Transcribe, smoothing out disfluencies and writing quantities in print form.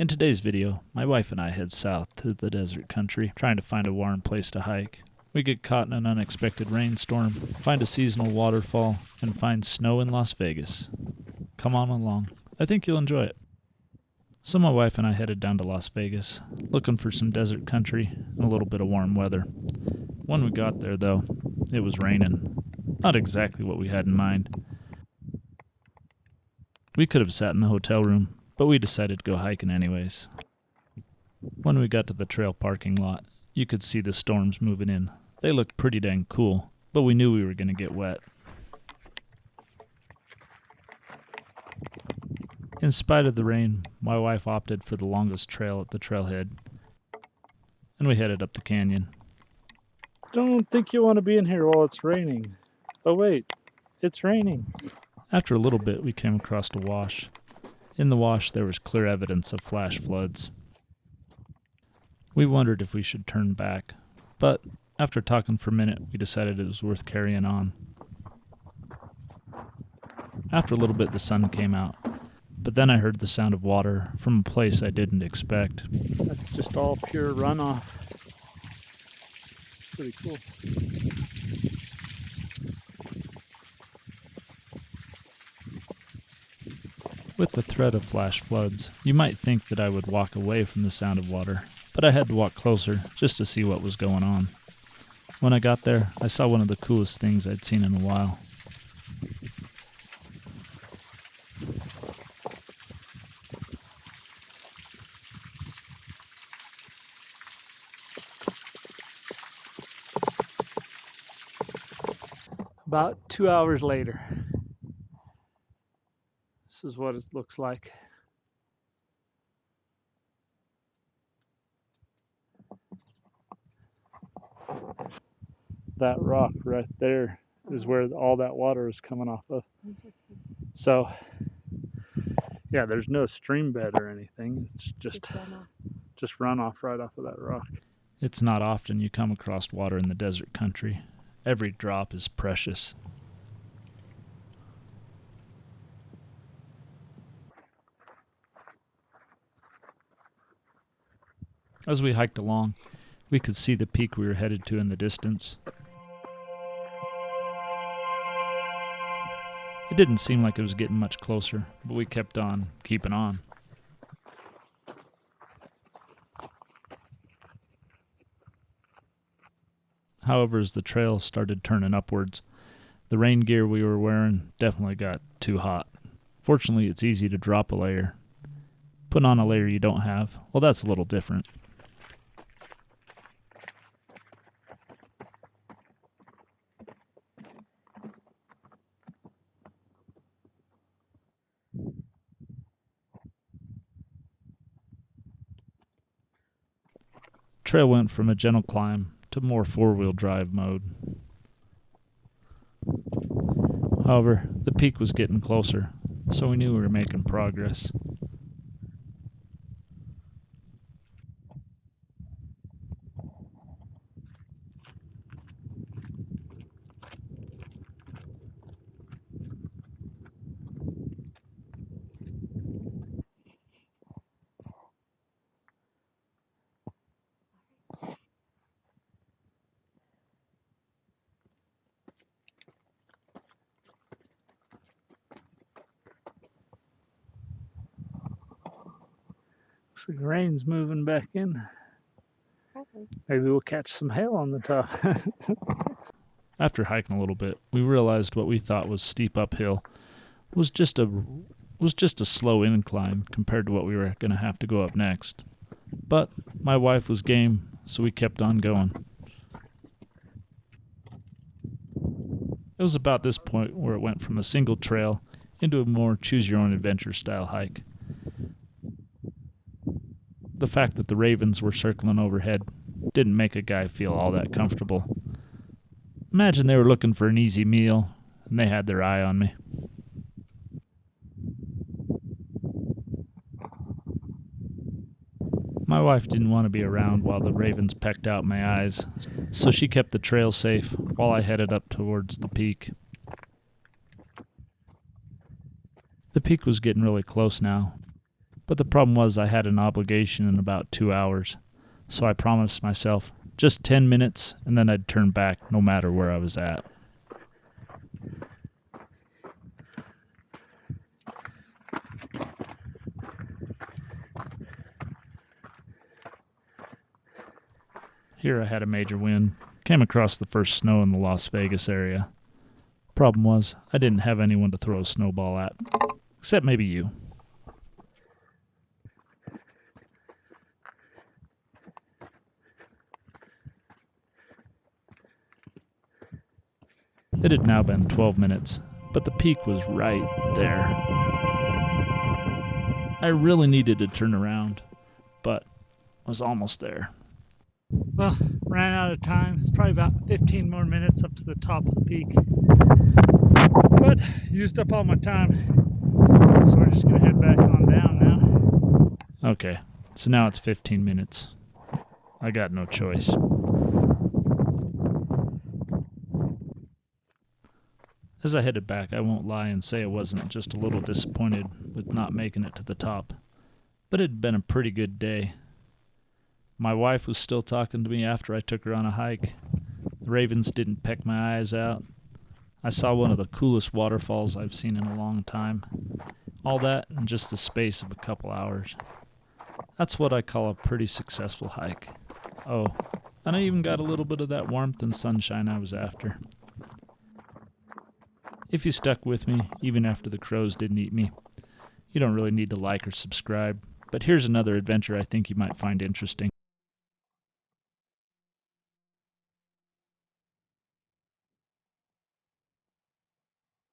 In today's video, my wife and I head south to the desert country, trying to find a warm place to hike. We get caught in an unexpected rainstorm, find a seasonal waterfall, and find snow in Las Vegas. Come on along. I think you'll enjoy it. So my wife and I headed down to Las Vegas, looking for some desert country and a little bit of warm weather. When we got there, though, it was raining. Not exactly what we had in mind. We could have sat in the hotel room, but we decided to go hiking anyways. When we got to the trail parking lot, you could see the storms moving in. They looked pretty dang cool, but we knew we were going to get wet. In spite of the rain, my wife opted for the longest trail at the trailhead, and we headed up the canyon. Don't think you want to be in here while it's raining. Oh wait, it's raining. After a little bit, we came across a wash. In the wash, there was clear evidence of flash floods. We wondered if we should turn back, but after talking for a minute, we decided it was worth carrying on. After a little bit, the sun came out, but then I heard the sound of water from a place I didn't expect. That's just all pure runoff. Pretty cool. With the threat of flash floods, you might think that I would walk away from the sound of water, but I had to walk closer just to see what was going on. When I got there, I saw one of the coolest things I'd seen in a while. About 2 hours later, this is what it looks like. That rock right there is where all that water is coming off of. So, yeah, there's no stream bed or anything. It's just runoff right off of that rock. It's not often you come across water in the desert country. Every drop is precious. As we hiked along, we could see the peak we were headed to in the distance. It didn't seem like it was getting much closer, but we kept on keeping on. However, as the trail started turning upwards, the rain gear we were wearing definitely got too hot. Fortunately, it's easy to drop a layer. Put on a layer you don't have, well, that's a little different. Trail went from a gentle climb to more four-wheel drive mode. However, the peak was getting closer, so we knew we were making progress. Looks like the rain's moving back in. Probably. Maybe we'll catch some hail on the top. After hiking a little bit, we realized what we thought was steep uphill was just a slow incline compared to what we were going to have to go up next. But my wife was game, so we kept on going. It was about this point where it went from a single trail into a more choose-your-own-adventure style hike. The fact that the ravens were circling overhead didn't make a guy feel all that comfortable. Imagine they were looking for an easy meal, and they had their eye on me. My wife didn't want to be around while the ravens pecked out my eyes, so she kept the trail safe while I headed up towards the peak. The peak was getting really close now, But the problem was I had an obligation in about 2 hours, so I promised myself just 10 minutes and then I'd turn back no matter where I was at. Here I had a major win. Came across the first snow in the Las Vegas area. Problem was, I didn't have anyone to throw a snowball at. Except maybe you. It had now been 12 minutes, but the peak was right there. I really needed to turn around, but was almost there. Well, ran out of time. It's probably about 15 more minutes up to the top of the peak. But used up all my time. So we're just going to head back on down now. Okay, so now it's 15 minutes. I got no choice. As I headed back, I won't lie and say I wasn't just a little disappointed with not making it to the top. But it had been a pretty good day. My wife was still talking to me after I took her on a hike. The ravens didn't peck my eyes out. I saw one of the coolest waterfalls I've seen in a long time. All that in just the space of a couple hours. That's what I call a pretty successful hike. Oh, and I even got a little bit of that warmth and sunshine I was after. If you stuck with me, even after the crows didn't eat me, you don't really need to like or subscribe. But here's another adventure I think you might find interesting.